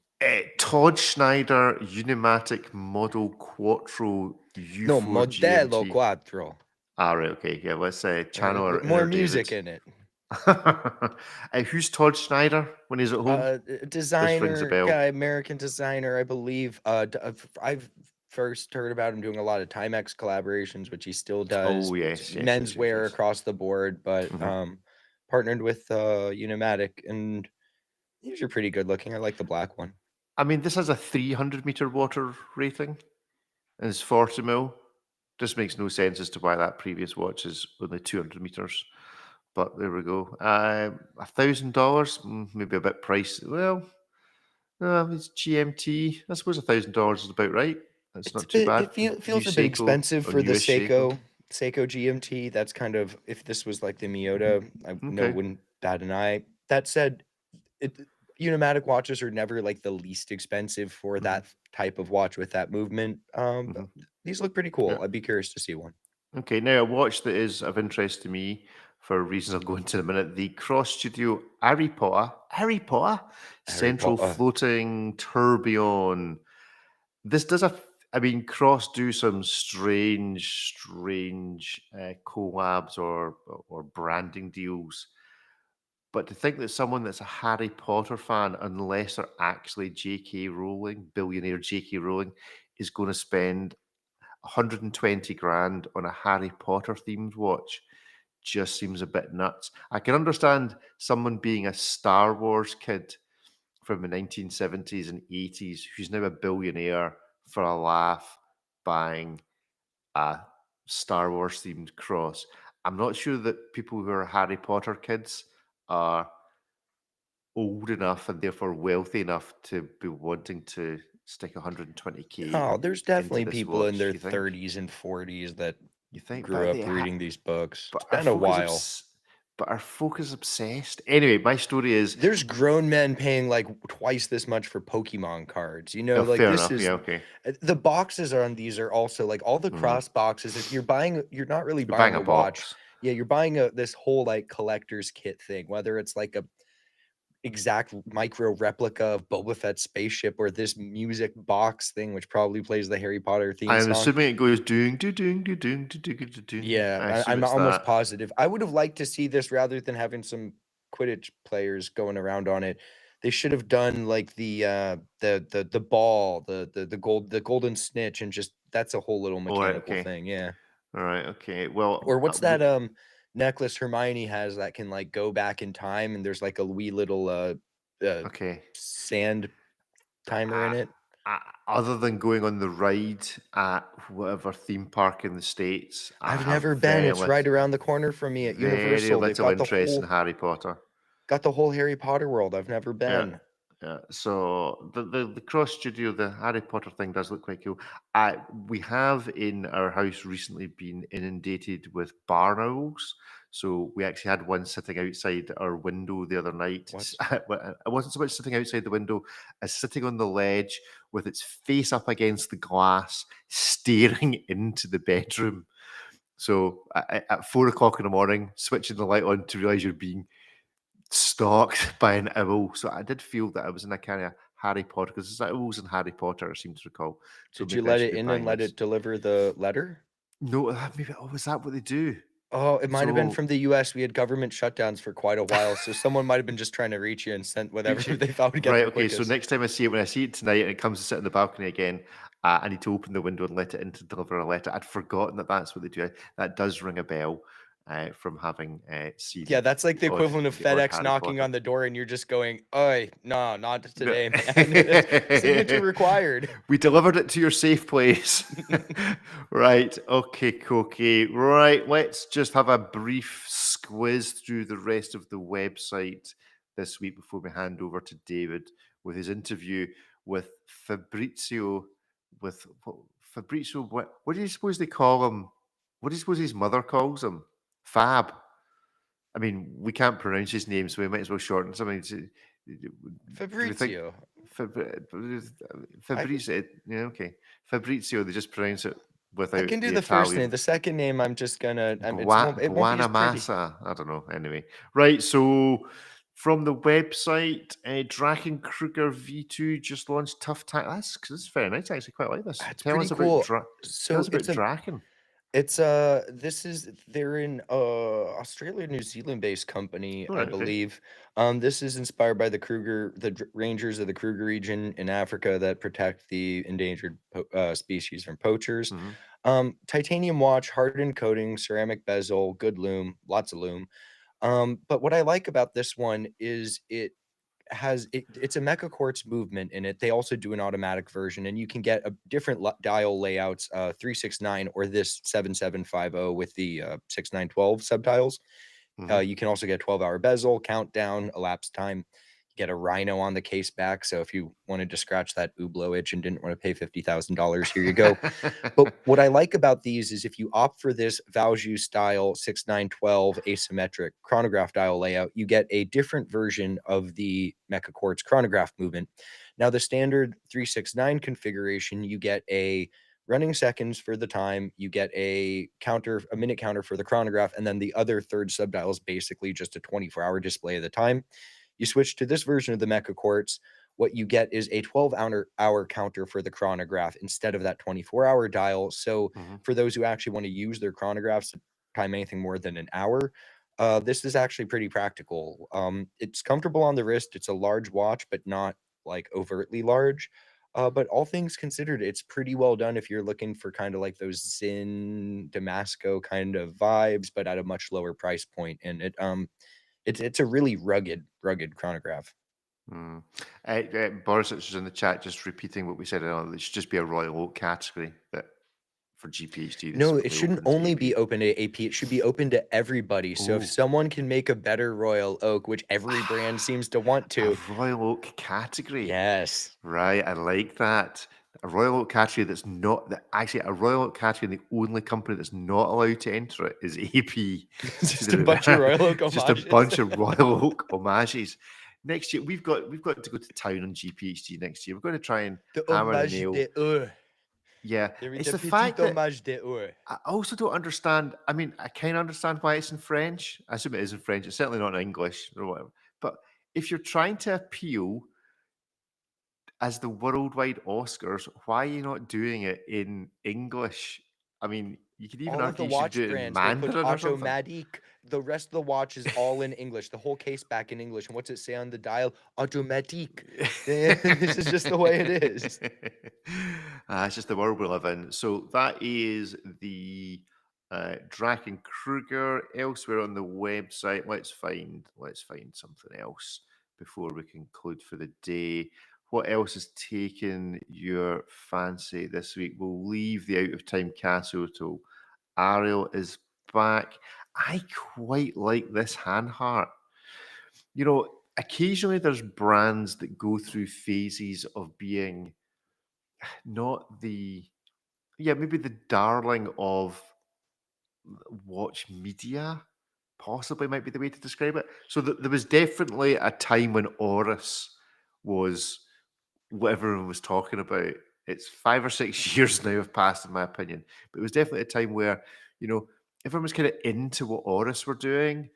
S2: Todd Schneider Unimatic Model Quattro U4
S3: No, Modello
S2: GMT.
S3: Quattro.
S2: Right, okay. Yeah, let's channel our
S3: more
S2: inner
S3: music
S2: David.
S3: in it.
S2: Who's Todd Schneider when he's at home?
S3: Designer guy, American designer, I believe. I've first heard about him doing a lot of Timex collaborations, which he still does.
S2: Oh yes,
S3: menswear across the board, but partnered with Unimatic, and these are pretty good looking. I like the black one.
S2: I mean, this has a 300 meter water rating, and it's 40 mil. Just makes no sense as to why that previous watch is only 200 meters. But there we go. $1,000, maybe a bit pricey. Well, it's GMT. I suppose $1,000 is about right. That's not too bad.
S3: It feels a bit expensive for the Seiko GMT. That's kind of, if this was like the Miyota, I wouldn't bat an eye. That said, Unimatic watches are never like the least expensive for that type of watch with that movement. These look pretty cool. I'd be curious to see one.
S2: Okay, now a watch that is of interest to me for reasons I'll go into in a minute. The Cross Studio Ariel Central Floating Tourbillon. This does Cross do some strange collabs or branding deals. But to think that someone that's a Harry Potter fan, unless they're actually J.K. Rowling, billionaire J.K. Rowling, is going to spend 120 grand on a Harry Potter themed watch just seems a bit nuts. I can understand someone being a Star Wars kid from the 1970s and 80s who's now a billionaire for a laugh buying a Star Wars themed cross. I'm not sure that people who are Harry Potter kids are old enough and therefore wealthy enough to be wanting to stick 120k.
S3: Oh, there's definitely people in their 30s and 40s that grew up reading these books. It's been a while.
S2: But are folk is obsessed? Anyway, my story is
S3: there's grown men paying like twice this much for Pokemon cards. You know, like this is the boxes on these are also like all the cross boxes. If you're not really buying a watch. Yeah, you're buying this whole like collector's kit thing, whether it's like a exact micro replica of Boba Fett's spaceship or this music box thing, which probably plays the Harry Potter theme song.
S2: I'm assuming it goes doing.
S3: Yeah, I'm almost positive. I would have liked to see this rather than having some Quidditch players going around on it. They should have done like the ball, the golden snitch, and just that's a whole little mechanical thing. Yeah.
S2: All right. Okay. Well,
S3: or what's that necklace Hermione has that can like go back in time, and there's like a wee little sand timer in it.
S2: Other than going on the ride at whatever theme park in the States,
S3: I've never been. It's right around the corner from me at Universal.
S2: Very little interest in Harry Potter.
S3: Got the whole Harry Potter world. I've never been.
S2: Yeah. So the Cross Studio, the Harry Potter thing does look quite cool. We have in our house recently been inundated with barn owls. So we actually had one sitting outside our window the other night. It wasn't so much sitting outside the window as sitting on the ledge with its face up against the glass, staring into the bedroom. So at 4 o'clock in the morning, switching the light on to realize you're being stalked by an owl. So I did feel that I was in a kind of Harry Potter, because there's owls in Harry Potter, I seem to recall. So
S3: did you let it in and let it deliver the letter?
S2: No, was that what they do?
S3: Oh, it might have been from the US. We had government shutdowns for quite a while, so someone might have been just trying to reach you and sent whatever they thought would get.
S2: Right, okay, so next time I see it, when I see it tonight and it comes to sit on the balcony again, I need to open the window and let it in to deliver a letter. I'd forgotten that that's what they do. That does ring a bell from having seen.
S3: Yeah, that's like the equivalent of
S2: the odd
S3: FedEx
S2: Harry
S3: knocking
S2: Potter.
S3: on the door and you're just going, "Oi, no, not today, man. Signature required."
S2: We delivered it to your safe place. Right. Okay. Right. Let's just have a brief squiz through the rest of the website this week before we hand over to David with his interview with Fabrizio. Fabrizio, what do you suppose they call him? What do you suppose his mother calls him? Fab. I mean, we can't pronounce his name, so we might as well shorten something. Do we think
S3: Fabrizio.
S2: Fabrizio? Yeah, okay. Fabrizio. They just pronounce it without
S3: I can do
S2: the
S3: the first name.
S2: Italian.
S3: The second name, I'm just gonna. It won't be as pretty.
S2: Buonamassa. I don't know. Anyway, right. So from the website, Draken Kruger V2 just launched Tough Time. That's very nice. I actually quite like this.
S3: That's
S2: Tell us
S3: pretty cool.
S2: about
S3: So it's a
S2: Draken.
S3: It's they're in Australia, New Zealand based company, I
S2: Right, okay.
S3: believe. This is inspired by the rangers of the Kruger region in Africa that protect the endangered species from poachers.
S2: Mhm.
S3: Titanium watch, hardened coating, ceramic bezel, good loom, lots of loom. But what I like about this one is it's a mecha quartz movement in it. They also do an automatic version, and you can get a different dial layouts, 369 or this 7750 with the 6912 subdials.
S2: Mhm.
S3: You can also get 12-hour bezel, countdown, elapsed time. You get a rhino on the case back. So if you wanted to scratch that Hublot itch and didn't want to pay $50,000, here you go. But what I like about these is if you opt for this Valjoux style 6912 asymmetric chronograph dial layout, you get a different version of the Mecha Quartz chronograph movement. Now, the standard 369 configuration, you get a running seconds for the time, you get a minute counter for the chronograph, and then the other third subdial is basically just a 24-hour display of the time. You switch to this version of the Mecha Quartz, what you get is a 12-hour counter for the chronograph instead of that 24-hour dial. So
S2: Mhm.
S3: for those who actually want to use their chronographs to time anything more than an hour, this is actually pretty practical. It's comfortable on the wrist. It's a large watch, but not like overtly large. But all things considered, it's pretty well done if you're looking for kind of like those Zin Damasco kind of vibes, but at a much lower price point. And it's a really rugged chronograph.
S2: Mm. Boris is in the chat just repeating what we said earlier. It should just be a Royal Oak category that for GPHG. That's
S3: No,
S2: what
S3: it
S2: they
S3: shouldn't
S2: open to
S3: only
S2: AP.
S3: be open to AP. It should be open to everybody. So if
S2: Ooh.
S3: someone can make a better Royal Oak, which every brand seems to want to,
S2: A Royal Oak category.
S3: yes.
S2: Right, I like that. A Royal Oak category that's not actually a Royal Oak category. The only company that's not allowed to enter it is AP.
S3: It's just a bunch of Royal Oak
S2: Just a
S3: homages.
S2: bunch of Royal Oak homages. Next year, we've got to go to town on GPHG next year. We're going to try and
S3: The
S2: hammer the
S3: hommage
S2: nail.
S3: des heures.
S2: Yeah,
S3: There is
S2: it's
S3: a
S2: the
S3: petit
S2: fact that
S3: hommage des heures.
S2: I also don't understand. I mean, I kind of understand why it's in French. I assume it is in French. It's certainly not in English or whatever. But if you're trying to appeal as the worldwide Oscars, why are you not doing it in English? I mean, you could even
S3: All of the
S2: argue you should
S3: watch
S2: do it in
S3: brands, they put
S2: Mandarin or something.
S3: automatique. The rest of the watch is all in English. The whole case back in English. And what's it say on the dial? Automatique. This is just the way it is.
S2: It's just the world we live in. So that is the Draken Kruger. Elsewhere on the website, let's find something else before we conclude for the day. What else has taken your fancy this week? We'll leave the out of time Casio till Ariel is back. I quite like this hand heart. You know, occasionally there's brands that go through phases of being not maybe the darling of watch media, possibly might be the way to describe it. So there was definitely a time when Oris was what everyone was talking about. It's 5 or 6 years now have passed, in my opinion. But it was definitely a time where, everyone was kind of into what Oris were doing.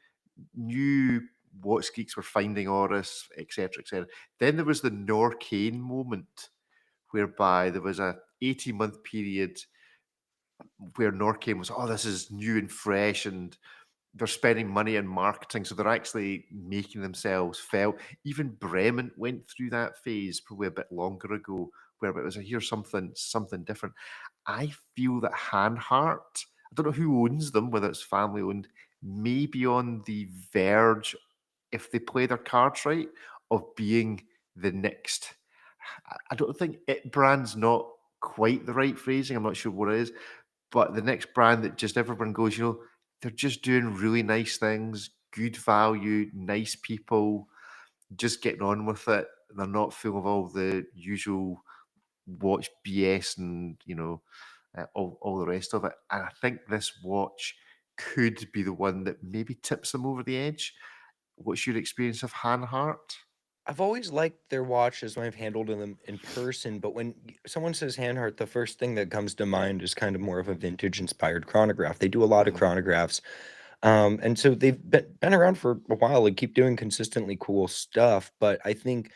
S2: New watch geeks were finding Oris, etc., etc. Then there was the Norcane moment, whereby there was a 18-month period where Norcane was, oh, this is new and fresh, and they're spending money on marketing, so they're actually making themselves felt. Even Bremen went through that phase probably a bit longer ago, where it was, here's something different. I feel that Hanhart, I don't know who owns them, whether it's family owned, may be on the verge, if they play their cards right, of being the next. I don't think it brand's not quite the right phrasing. I'm not sure what it is, but the next brand that just everyone goes, they're just doing really nice things, good value, nice people, just getting on with it. They're not full of all the usual watch BS and all the rest of it. And I think this watch could be the one that maybe tips them over the edge. What's your experience of Hanhart?
S3: I've always liked their watches when I've handled them in person, but when someone says Hanhart, the first thing that comes to mind is kind of more of a vintage-inspired chronograph. They do a lot of chronographs, and so they've been around for a while and keep doing consistently cool stuff. But I think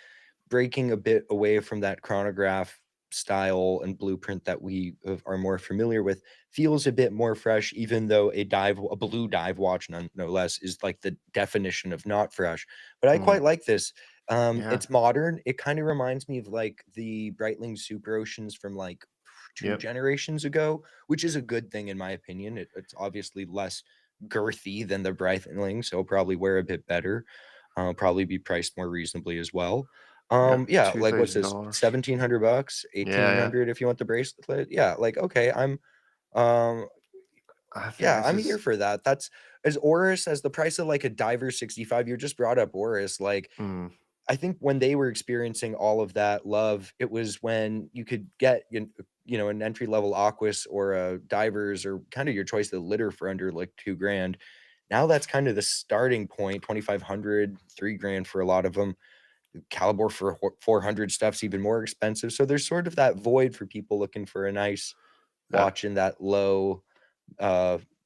S3: breaking a bit away from that chronograph style and blueprint that we are more familiar with feels a bit more fresh, even though a blue dive watch, no less, is like the definition of not fresh. But I quite like this.
S2: Yeah.
S3: It's modern. It kind of reminds me of like the Breitling Super Oceans from like two generations ago, which is a good thing in my opinion. It's obviously less girthy than the Breitling, so I'll probably wear a bit better. Probably be priced more reasonably as well. Yeah, like what's this?
S2: $2,000.
S3: $1,700, $1,800 if you want the bracelet. Yeah, like okay, I'm
S2: I think
S3: yeah,
S2: this
S3: I'm
S2: is
S3: here for that. That's as Oris as the price of like a diver 65. You just brought up Oris. Like I think when they were experiencing all of that love, it was when you could get an entry level Aquas or a divers or kind of your choice of litter for under like $2,000. Now that's kind of the starting point. 2,500, $3,000 for a lot of them. Caliber for 400 stuff's even more expensive. So there's sort of that void for people looking for a nice watch in that low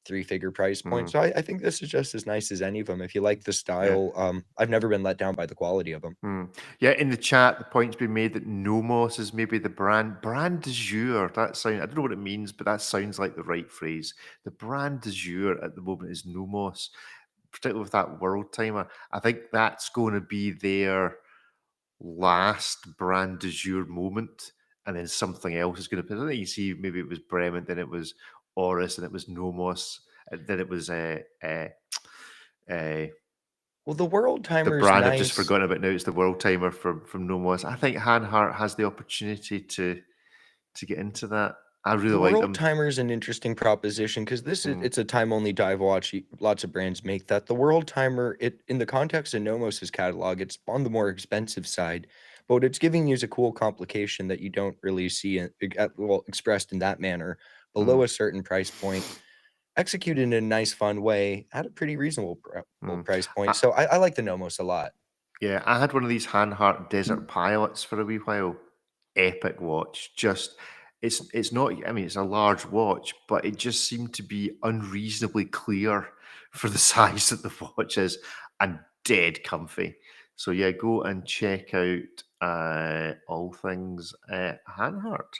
S3: three-figure price point. So I think this is just as nice as any of them. If you like the style, I've never been let down by the quality of them.
S2: Yeah, in the chat, the point's been made that Nomos is maybe the brand du jour. I don't know what it means, but that sounds like the right phrase. The brand du jour at the moment is Nomos, particularly with that world timer. I think that's going to be their last brand du jour moment, and then something else is going to. I think you see, maybe it was Bremen, then it was Oris, and it was Nomos, and then it was
S3: Well, the world
S2: the
S3: timer is
S2: brand I've just
S3: nice.
S2: forgotten about now. It's the world timer from Nomos. I think Hanhart has the opportunity to get into that. I really
S3: The
S2: like
S3: world
S2: them.
S3: timer is an interesting proposition because it's a time only dive watch. Lots of brands make that. The world timer, in the context of Nomos's catalog, it's on the more expensive side, but what it's giving you is a cool complication that you don't really see expressed in that manner below a certain price point, executed in a nice, fun way at a pretty reasonable price point. So I like the Nomos a lot.
S2: Yeah, I had one of these Hanhart Desert Pilots for a wee while. Epic watch. Just it's not. I mean, it's a large watch, but it just seemed to be unreasonably clear for the size that the watch is, and dead comfy. So yeah, go and check out all things Hanhart.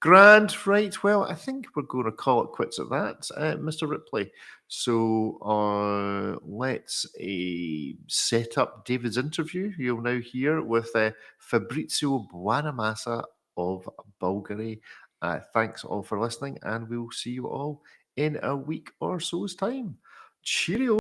S2: Grand, right? Well, I think we're going to call it quits at that, Mr. Ripley. So let's set up David's interview. You'll now hear with Fabrizio Buonamassa of Bulgari. Thanks all for listening, and we'll see you all in a week or so's time. Cheerio.